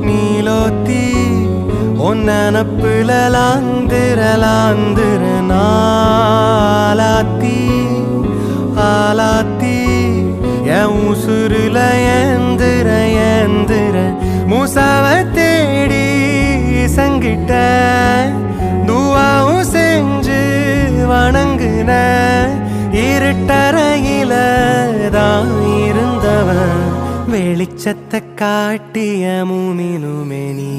நீலோத்தி ஒன்னப்புல லாந்திர நாளாத்தி ஆலாத்தி என் உசுருல ஏந்திர மூசாவ தேடி சங்கிட்ட துவாவும் செஞ்சு வணங்குன இருட்டறையில தான் இருந்தவன் வெளிச்சத்தை காட்டிய மூமினுமே நீ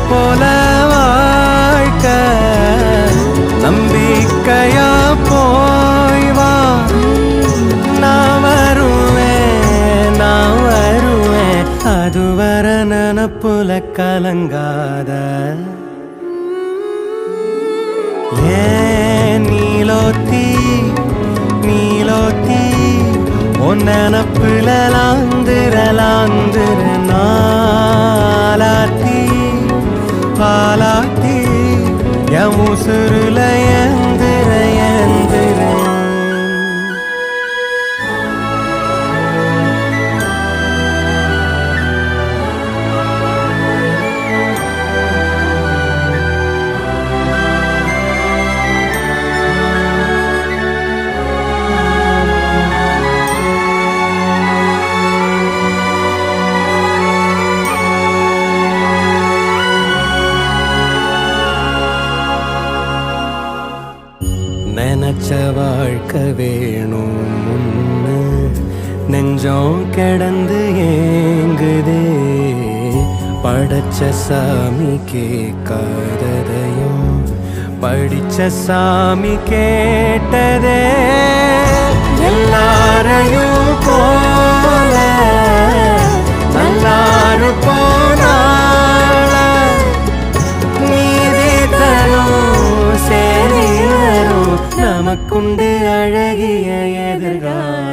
போல வாழ்க்க நம்பிக்கையா போய் வா நான் வருவேன் அதுவர நனப்புல கலங்காத ஏன் நீலோத்தி உன் நனப்புல லாந்திர நாளாத்தி பாலாத்தி என் உசுருல ஏந்திர நினைச்ச வாழ்க்கை வேணும் முன்னு நெஞ்சம் கிடந்து ஏங்குதே படைச்ச சாமி கேட்காததையும் படிச்ச சாமி கேட்டதே எல்லாரையும் போல நல்லாரு போனால நீதி தரும் சரி நமக்குண்டு அழகிய எதிர்காலம்